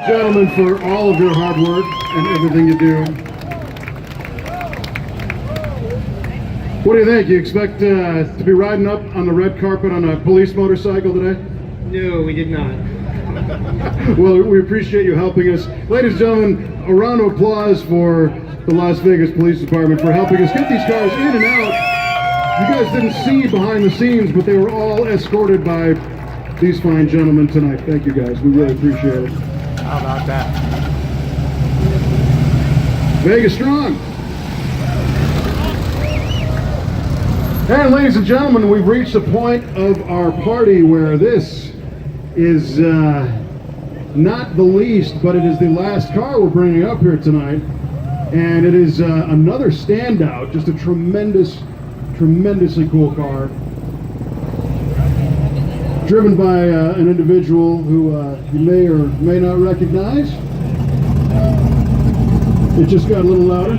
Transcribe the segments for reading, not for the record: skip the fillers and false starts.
Gentlemen, for all of your hard work and everything you do. What do you think? You expect to be riding up on the red carpet on a police motorcycle today? No, we did not. Well, we appreciate you helping us. Ladies and gentlemen, a round of applause for the Las Vegas Police Department for helping us get these cars in and out. You guys didn't see behind the scenes, but they were all escorted by these fine gentlemen tonight. Thank you guys. We really appreciate it. How about that? Vegas strong. And ladies and gentlemen, we've reached the point of our party where this is not the least, but it is the last car we're bringing up here tonight. And it is another standout, just a tremendously cool car. Driven by an individual who you may or may not recognize. It just got a little louder.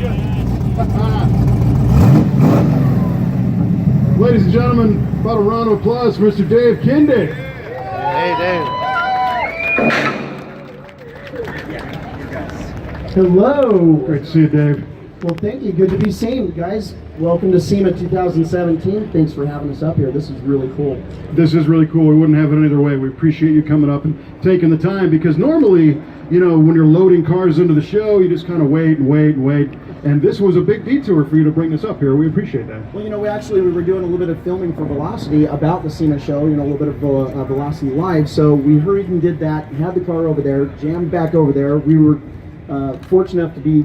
Ladies and gentlemen, about a round of applause for Mr. Dave Kindig. Hey, Dave. Hello. Great to see you, Dave. Well, thank you. Good to be seen, guys. Welcome to SEMA 2017. Thanks for having us up here. This is really cool. This is really cool. We wouldn't have it any other way. We appreciate you coming up and taking the time, because normally, you know, when you're loading cars into the show, you just kind of wait and wait and wait. And this was a big detour for you to bring us up here. We appreciate that. Well, you know, we were doing a little bit of filming for Velocity about the SEMA show, you know, a little bit of Velocity Live. So we hurried and did that, had the car over there, jammed back over there. We were fortunate enough to be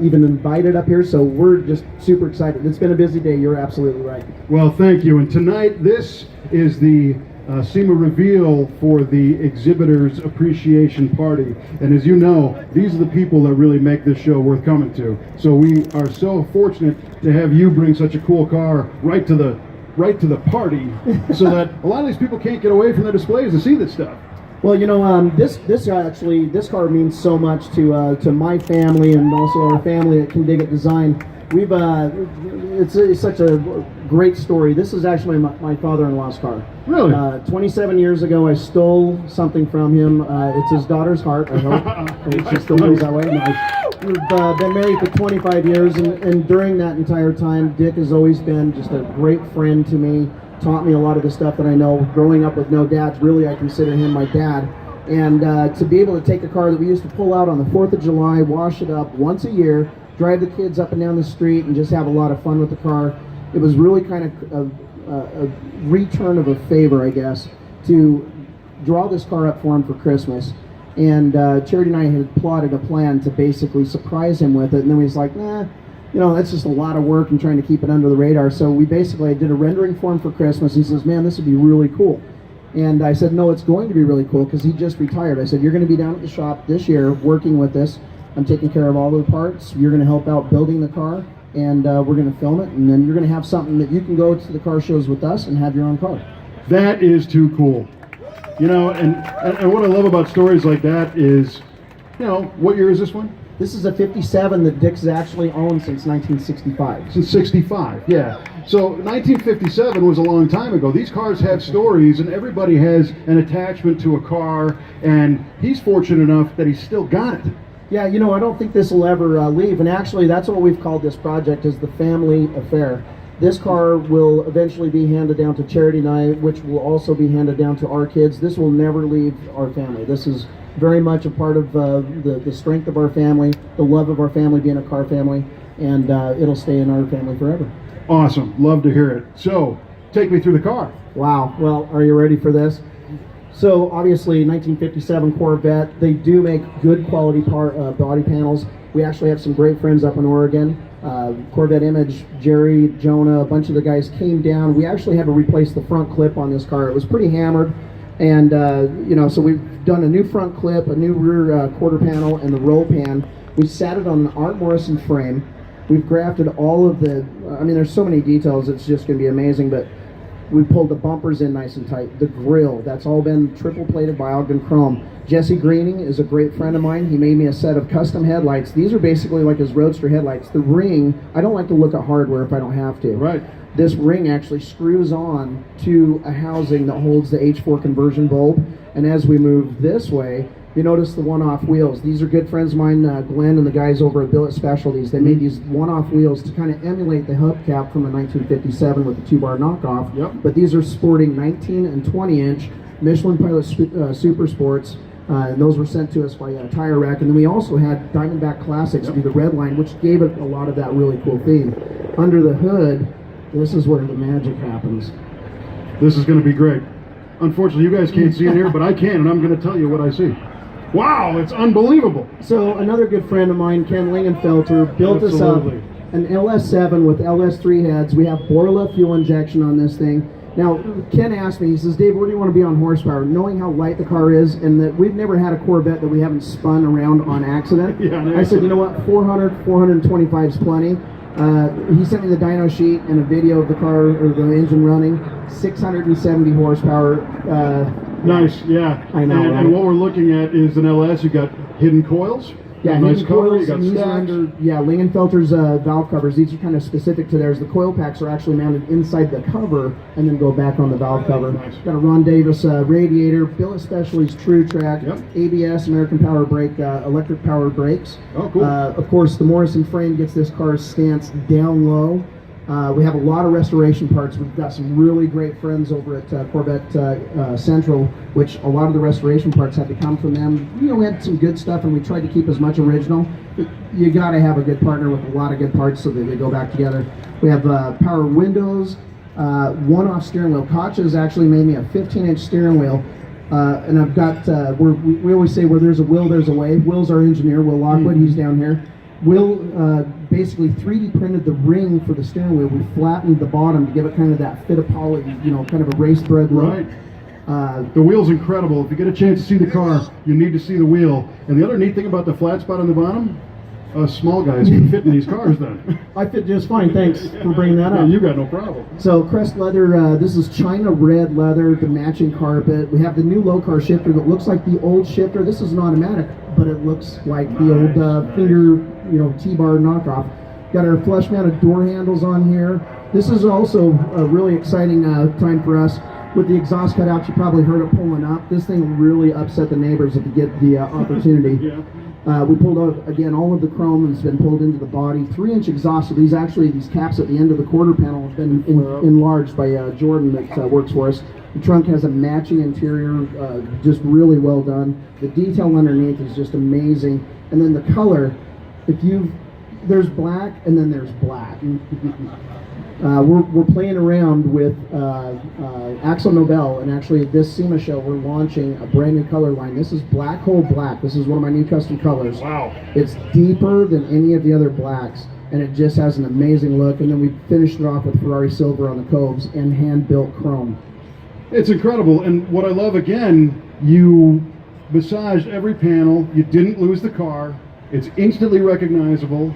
even invited up here, so we're just super excited. It's been a busy day. You're absolutely right. Well, thank you. And tonight, this is the SEMA reveal for the Exhibitors Appreciation Party. And as you know, these are the people that really make this show worth coming to. So we are so fortunate to have you bring such a cool car right to the party, so that a lot of these people can't get away from their displays to see this stuff. Well, you know, this car means so much to my family and also our family at Kindig Design. We've it's such a great story. This is actually my father-in-law's car. Really? 27 years ago, I stole something from him. It's his daughter's heart, I hope. It just still goes that way. We've been married for 25 years, and during that entire time, Dick has always been just a great friend to me. Taught me a lot of the stuff that I know. Growing up with no dads, really, I consider him my dad. And to be able to take a car that we used to pull out on the 4th of July, wash it up once a year, drive the kids up and down the street, and just have a lot of fun with the car. It was really kind of a return of a favor, I guess, to draw this car up for him for Christmas. And Charity and I had plotted a plan to basically surprise him with it, and then he was like, nah, you know, that's just a lot of work and trying to keep it under the radar. So we basically did a rendering for him for Christmas. He says, man, this would be really cool. And I said, no, it's going to be really cool, because he just retired. I said, you're going to be down at the shop this year working with this. I'm taking care of all the parts. You're going to help out building the car, and we're going to film it. And then you're going to have something that you can go to the car shows with us and have your own car. That is too cool. You know, and what I love about stories like that is, you know, what year is this one? This is a 57 that Dick's actually owned since 1965. Since 65, yeah. So 1957 was a long time ago. These cars have stories, and everybody has an attachment to a car, and he's fortunate enough that he's still got it. Yeah, you know, I don't think this will ever leave, and actually that's what we've called this project, is the family affair. This car will eventually be handed down to Charity and I, which will also be handed down to our kids. This will never leave our family. This is very much a part of the strength of our family, the love of our family being a car family, and it'll stay in our family forever. Awesome. Love to hear it. So, take me through the car. Wow. Well, are you ready for this? So, obviously, 1957 Corvette. They do make good quality body panels. We actually have some great friends up in Oregon. Corvette Image, Jerry, Jonah, a bunch of the guys came down. We actually had to replace the front clip on this car. It was pretty hammered. And, you know, so we've done a new front clip, a new rear quarter panel, and the roll pan. We sat it on an Art Morrison frame. We've grafted all of the, I mean, there's so many details, it's just going to be amazing, but we pulled the bumpers in nice and tight. The grill, that's all been triple plated by Ogden Chrome. Jesse Greening is a great friend of mine. He made me a set of custom headlights. These are basically like his Roadster headlights. The ring, I don't like to look at hardware if I don't have to. Right. This ring actually screws on to a housing that holds the H4 conversion bulb, and as we move this way, You notice the one-off wheels. These are good friends of mine, Glenn and the guys over at Billet Specialties. They made these one-off wheels to kind of emulate the hubcap from a 1957 with the two-bar knockoff. Yep. But these are sporting 19 and 20-inch Michelin Pilot Super Sports. And those were sent to us by Tire Rack. And then we also had Diamondback Classics do the red line, which gave it a lot of that really cool theme. Under the hood, this is where the magic happens. This is going to be great. Unfortunately, you guys can't see it here, but I can, and I'm going to tell you what I see. Wow, it's unbelievable. So another good friend of mine, Ken Lingenfelter, built Absolutely. us up an LS7 with LS3 heads. We have Borla fuel injection on this thing. Now, Ken asked me, he says, Dave, where do you want to be on horsepower? Knowing how light the car is and that we've never had a Corvette that we haven't spun around on accident, I said, you know what, 400, 425 is plenty. He sent me the dyno sheet and a video of the car, or the engine running, 670 horsepower. Nice, yeah. I know, And, right? and what we're looking at is an LS. You got hidden coils. Yeah, nice hidden cover. You coils, got and these are stacks. under, Lingenfelter's valve covers. These are kind of specific to theirs. The coil packs are actually mounted inside the cover and then go back on the valve cover. Nice. Got a Ron Davis radiator, Billet Specialties True Track, Yep. ABS, American Power Brake, electric powered brakes. Oh, cool. Of course, the Morrison frame gets this car's stance down low. We have a lot of restoration parts. We've got some really great friends over at Corvette Central, which a lot of the restoration parts had to come from them. You know, we had some good stuff, and we tried to keep as much original. You got to have a good partner with a lot of good parts so that they go back together. We have power windows, one-off steering wheel. Koch has actually made me a 15-inch steering wheel. And I've got, we always say where there's a will, there's a way. Will's our engineer, Will Lockwood, he's down here. Will basically 3D printed the ring for the steering wheel. We flattened the bottom to give it kind of that Fittipaldi, you know, kind of a race thread look. Right. The wheel's incredible. If you get a chance to see the car, you need to see the wheel. And the other neat thing about the flat spot on the bottom, us small guys can fit in these cars then. I fit just fine, thanks for bringing that up. And you got no problem. So Crest leather, this is China red leather, the matching carpet. We have the new low car shifter that looks like the old shifter. This is an automatic, but it looks like the old finger, you know, T-bar knockoff. Got our flush mounted door handles on here. This is also a really exciting time for us. With the exhaust cut out, you probably heard it pulling up. This thing really upset the neighbors if you get the opportunity. Yeah. We pulled out, again, all of the chrome has been pulled into the body. 3-inch exhaust. So these caps at the end of the quarter panel have been enlarged by Jordan that works for us. The trunk has a matching interior, just really well done. The detail underneath is just amazing. And then the color, there's black and then there's black. We're playing around with Axel Nobel, and actually at this SEMA show we're launching a brand new color line. This is Black Hole Black. This is one of my new custom colors. Wow. It's deeper than any of the other blacks, and it just has an amazing look. And then we finished it off with Ferrari silver on the coves and hand-built chrome. It's incredible. And what I love, again, you massaged every panel. You didn't lose the car. It's instantly recognizable.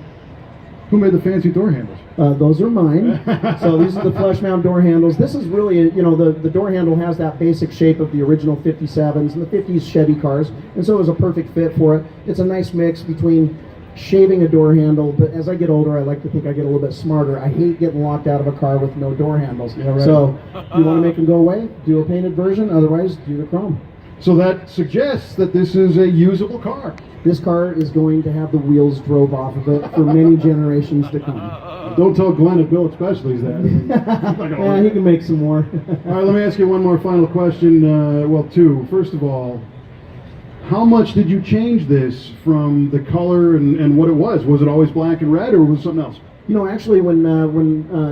Who made the fancy door handles? Those are mine. So these are the flush mount door handles. This is really, you know, the door handle has that basic shape of the original 57s and the 50s Chevy cars, and so it was a perfect fit for it. It's a nice mix between shaving a door handle, but as I get older, I like to think I get a little bit smarter. I hate getting locked out of a car with no door handles. Yeah, right. So you want to make them go away, do a painted version, otherwise do the chrome. So that suggests that this is a usable car. This car is going to have the wheels drove off of it for many generations to come. Don't tell Glenn at Billet Specialties that. Yeah, he can make some more. All right, let me ask you one more final question. Well, two. First of all, how much did you change this from the color and what it was? Was it always black and red, or was it something else? You know, actually, when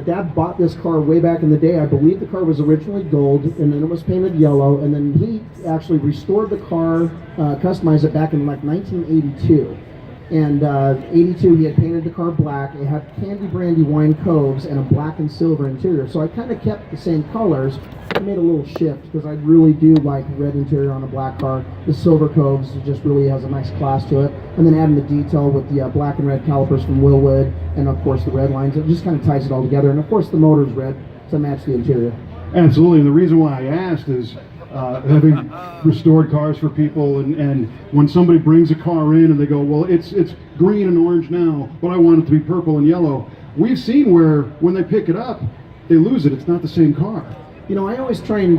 Dad bought this car way back in the day, I believe the car was originally gold, and then it was painted yellow, and then he actually restored the car, customized it back in like 1982. And 82, he had painted the car black. It had candy brandy wine coves and a black and silver interior. So I kind of kept the same colors. I made a little shift because I really do like red interior on a black car. The silver coves, it just really has a nice class to it. And then adding the detail with the black and red calipers from Willwood, and of course the red lines. It just kind of ties it all together. And of course the motor's red to match the interior. Absolutely, and the reason why I asked is having restored cars for people, and when somebody brings a car in and they go, well, it's green and orange now, but I want it to be purple and yellow. We've seen where when they pick it up, they lose it. It's not the same car. You know, I always try and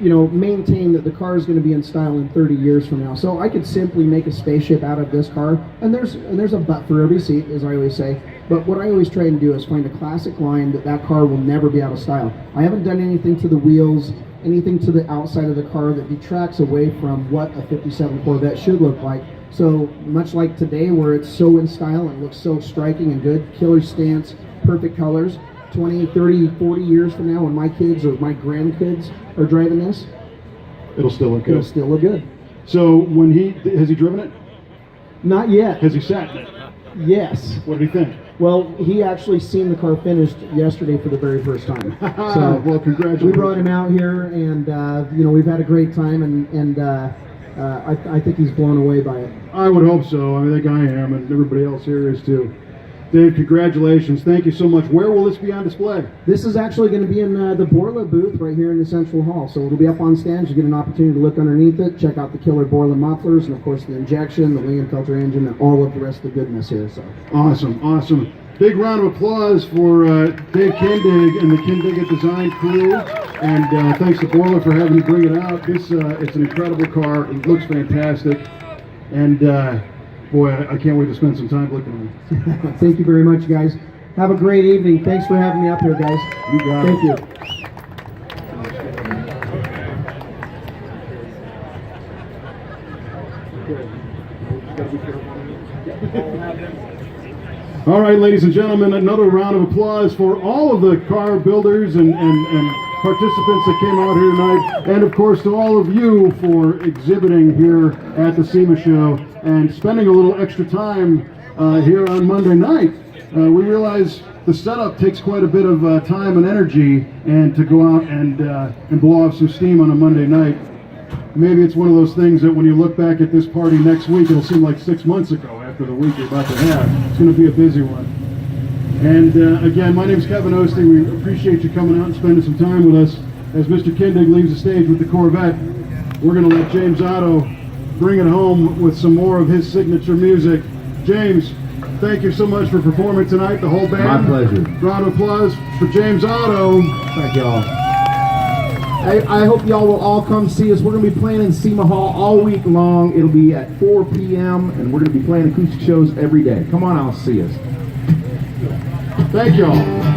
maintain that the car is going to be in style in 30 years from now. So I could simply make a spaceship out of this car, and there's a butt for every seat, as I always say. But what I always try and do is find a classic line that car will never be out of style. I haven't done anything to the wheels, anything to the outside of the car that detracts away from what a 57 Corvette should look like. So much like today, where it's so in style and looks so striking and good, killer stance, perfect colors, 20, 30, 40 years from now, when my kids or my grandkids are driving this, It'll still look good. it'll still look good. So has he driven it? Not yet. Has he sat in it? Yes. What did he think? Well, he actually seen the car finished yesterday for the very first time. So Well, congratulations. we brought him out here, and we've had a great time, and I think he's blown away by it. I would hope so. I think I am, and everybody else here is too. Dave, congratulations. Thank you so much. Where will this be on display? This is actually going to be in the Borla booth right here in the Central Hall. So it'll be up on stands. You get an opportunity to look underneath it, check out the killer Borla mufflers, and of course the injection, the Lincoln filter engine, and all of the rest of the goodness here. So Awesome, awesome. Big round of applause for Dave Kindig and the Kindig Design crew. And thanks to Borla for having me bring it out. It's an incredible car. It looks fantastic. And boy, I can't wait to spend some time looking at it. thank you very much, guys. Have a great evening. Thanks for having me up here, guys. You got Thank it. you. All right, ladies and gentlemen, another round of applause for all of the car builders and participants that came out here tonight. And of course to all of you for exhibiting here at the SEMA show and spending a little extra time here on Monday night. We realize the setup takes quite a bit of time and energy, and to go out and blow off some steam on a Monday night. Maybe it's one of those things that when you look back at this party next week, it'll seem like 6 months ago after the week you're about to have. It's going to be a busy one. And again, my name's Kevin Osty. We appreciate you coming out and spending some time with us. As Mr. Kindig leaves the stage with the Corvette, we're going to let James Otto bring it home with some more of his signature music. James, thank you so much for performing tonight, the whole band. My pleasure. Round of applause for James Otto. Thank y'all. I hope y'all will all come see us. We're going to be playing in SEMA Hall all week long. It'll be at 4 p.m. and we're going to be playing acoustic shows every day. Come on out and see us. Thank y'all.